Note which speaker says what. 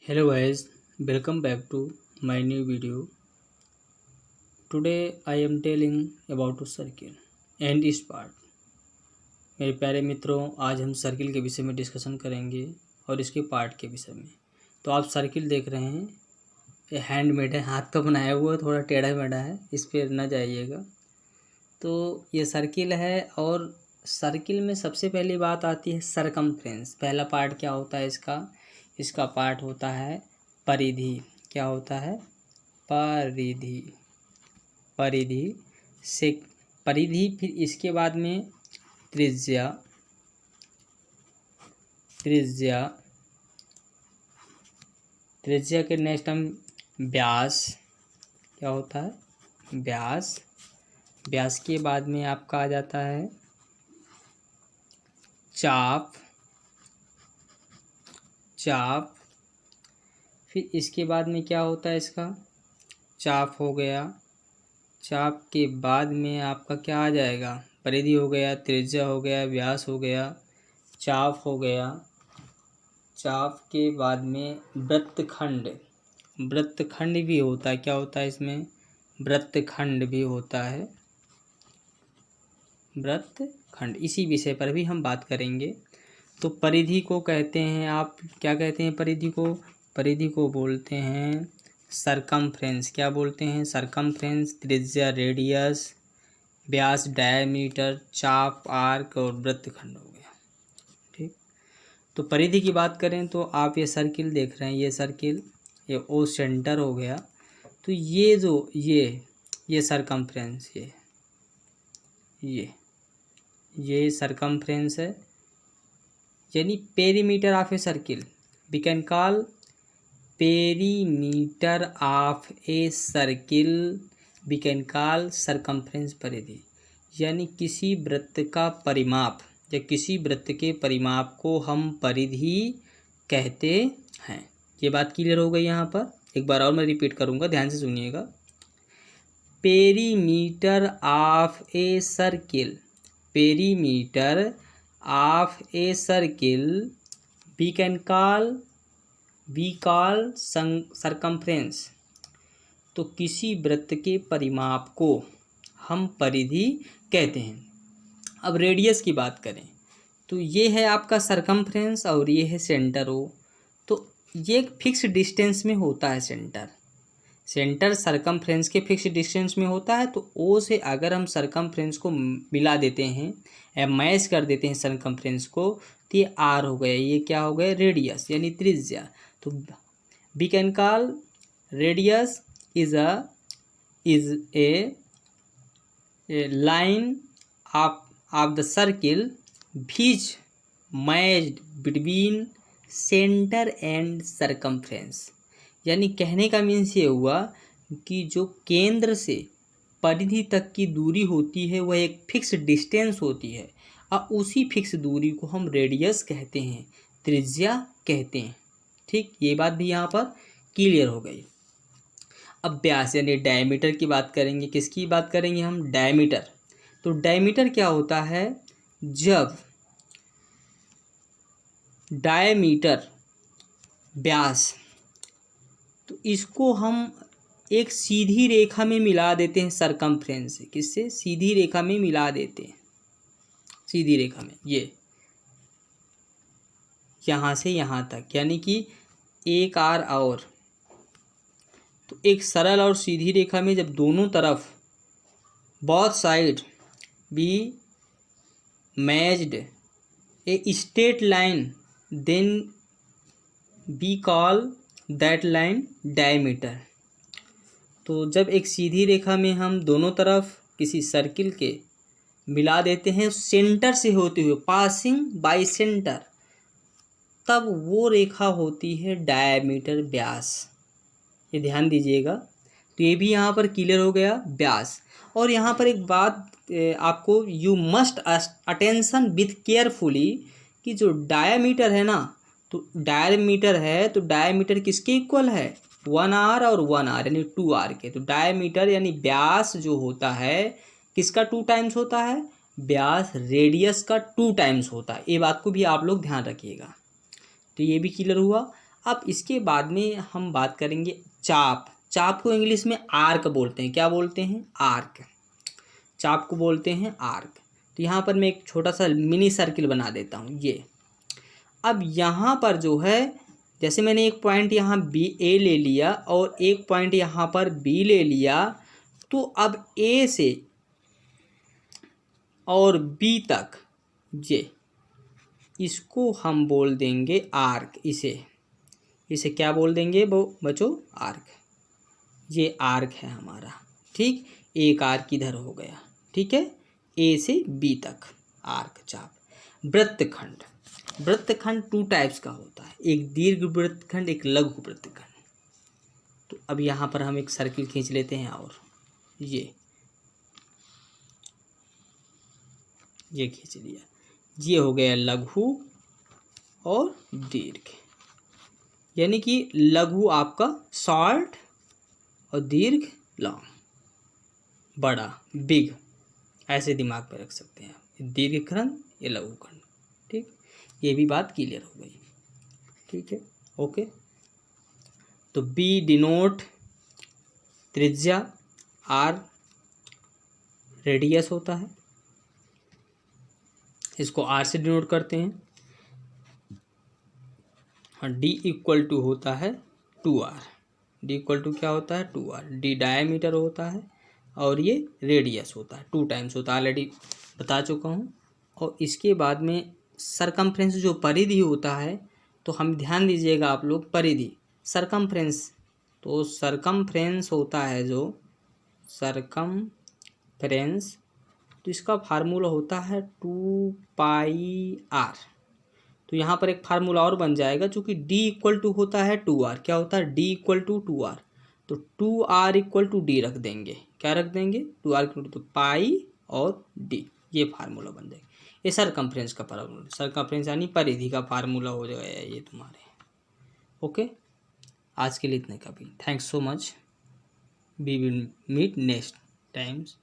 Speaker 1: Hello guys, welcome back to my new video. Today I am telling about a circle and its part. मेरे प्यारे मित्रों, आज हम circle के विषय में डिस्कशन करेंगे और इसके पार्ट के विषय में। तो आप सर्किल देख रहे हैं, ये हैंडमेड है, हाथ का बनाया हुआ, थोड़ा टेढ़ा मेढ़ा है, इस पर ना जाइएगा। तो ये सर्किल है और सर्किल में सबसे पहली बात आती है सरकमफ्रेंस। पहला पार्ट क्या होता है इसका पार्ट होता है परिधि। क्या होता है? परिधि। परिधि से परिधि, फिर इसके बाद में त्रिज्या। त्रिज्या त्रिज्या के नेक्स्ट हम व्यास। क्या होता है? व्यास। व्यास के बाद में आपका आ जाता है चाप। चाप, फिर इसके बाद में क्या होता है इसका? चाप हो गया। चाप के बाद में आपका क्या आ जाएगा? परिधि हो गया, त्रिज्या हो गया, व्यास हो गया, चाप हो गया। चाप के बाद में वृत्तखंड। वृत्तखंड भी होता है। क्या होता है इसमें? वृत्तखंड भी होता है। वृत्तखंड, इसी विषय पर भी हम बात करेंगे। तो परिधि को कहते हैं, आप क्या कहते हैं परिधि को? परिधि को बोलते हैं सरकमफ्रेंस। क्या बोलते हैं? सरकमफ्रेंस। त्रिज्या रेडियस, व्यास डायमीटर, चाप आर्क और वृत्तखंड हो गया। ठीक। तो परिधि की बात करें तो आप ये सर्किल देख रहे हैं, ये सर्किल, ये ओ सेंटर हो गया। तो ये जो ये सरकमफ्रेंस, ये सरकमफ्रेंस है, यानी perimeter of a circle. We can call perimeter of a circle, we can call circumference परिधि। यानी किसी वृत्त का परिमाप या किसी वृत्त के परिमाप को हम परिधि कहते हैं। ये बात क्लियर हो गई यहाँ पर? एक बार और मैं रिपीट करूँगा, ध्यान से सुनिएगा। Perimeter of a circle, perimeter of a circle we call circumference. तो किसी वृत्त के परिमाप को हम परिधि कहते हैं। अब रेडियस की बात करें तो ये है आपका सरकमफ्रेंस और ये है सेंटर ओ। तो ये एक फिक्स डिस्टेंस में होता है सेंटर सरकमफ्रेंस के फिक्स डिस्टेंस में होता है। तो ओ से अगर हम सरकमफ्रेंस को मिला देते हैं या मैच कर देते हैं सरकमफ्रेंस को, तो ये आर हो गया। ये क्या हो गया? रेडियस यानी त्रिज्या। तो we can call radius is a line of the circle which matched between centre and circumference. यानी कहने का मीन्स ये हुआ कि जो केंद्र से परिधि तक की दूरी होती है वह एक फिक्स डिस्टेंस होती है और उसी फिक्स दूरी को हम रेडियस कहते हैं, त्रिज्या कहते हैं। ठीक, ये बात भी यहाँ पर क्लियर हो गई। अब व्यास यानी डायमीटर की बात करेंगे। किसकी बात करेंगे हम? डायमीटर। तो डायमीटर क्या होता है? जब डायमीटर व्यास, तो इसको हम एक सीधी रेखा में मिला देते हैं सरकमफ्रेंस से। किससे? सीधी रेखा में मिला देते हैं, सीधी रेखा में। ये यहाँ से यहाँ तक, यानी कि एक आर और। तो एक सरल और सीधी रेखा में जब दोनों तरफ both side be matched a straight line, then we call that line diameter. तो जब एक सीधी रेखा में हम दोनों तरफ किसी सर्किल के मिला देते हैं सेंटर से होते हुए, पासिंग बाय सेंटर, तब वो रेखा होती है डायमीटर, व्यास। ये ध्यान दीजिएगा। तो ये भी यहाँ पर क्लियर हो गया, व्यास। और यहाँ पर एक बात आपको, you must attention with carefully, कि जो डायमीटर है ना, तो डायमीटर है, तो डायमीटर किसके इक्वल है? 1r और 1r यानी 2r के। तो डायमीटर यानी व्यास जो होता है किसका 2 टाइम्स होता है? व्यास रेडियस का 2 टाइम्स होता है। ये बात को भी आप लोग ध्यान रखिएगा। तो ये भी क्लियर हुआ। अब इसके बाद में हम बात करेंगे चाप। चाप को इंग्लिश में आर्क बोलते हैं। क्या बोलते हैं? आर्क। चाप को बोलते हैं आर्क। तो यहाँ पर मैं एक छोटा सा मिनी सर्किल बना देता हूँ ये। अब यहाँ पर जो है, जैसे मैंने एक पॉइंट यहाँ बी ए ले लिया और एक पॉइंट यहाँ पर बी ले लिया, तो अब ए से और बी तक ये, इसको हम बोल देंगे आर्क। इसे क्या बोल देंगे वो बच्चों? आर्क। ये आर्क है हमारा। ठीक, एक आर्क इधर हो गया। ठीक है, ए से बी तक आर्क, चाप। वृत्तखंड। वृत्तखंड 2 टाइप्स का होता है, एक दीर्घ वृत्तखंड, एक लघु वृत्तखंड। तो अब यहाँ पर हम एक सर्किल खींच लेते हैं और ये खींच लिया। ये हो गया लघु और दीर्घ। यानी कि लघु आपका शॉर्ट और दीर्घ लॉन्ग, बड़ा, बिग, ऐसे दिमाग में रख सकते हैं आप। दीर्घ खंड, ये लघु खंड। ठीक, ये भी बात क्लियर हो गई। ठीक है, ओके। तो बी डिनोट त्रिज्या, आर रेडियस होता है, इसको आर से डिनोट करते हैं। हाँ, डी इक्वल टू होता है 2r। डी इक्वल टू क्या होता है? 2r। डी डायमीटर होता है और ये रेडियस होता है, 2 टाइम्स होता है, ऑलरेडी बता चुका हूँ। और इसके बाद में सरकमफ्रेंस जो परिधि होता है, तो हम ध्यान दीजिएगा आप लोग, परिधि सरकमफ्रेंस। तो सरकमफ्रेंस होता है जो सरकमफ्रेंस, तो इसका फार्मूला होता है 2πr। तो यहाँ पर एक फार्मूला और बन जाएगा, चूँकि d इक्वल टू होता है 2r। क्या होता है? d equal to 2r। तो 2r इक्वल टू डी रख देंगे। क्या रख देंगे? 2r इक्वल टू पाई और d, ये फार्मूला बन जाएगा। ये सरकमफ्रेंस का फार्मूला, सरकमफ्रेंस यानी परिधि का फार्मूला हो जाएगा ये तुम्हारे। ओके, आज के लिए इतने काफ़ी। Thanks so much. We will meet next times.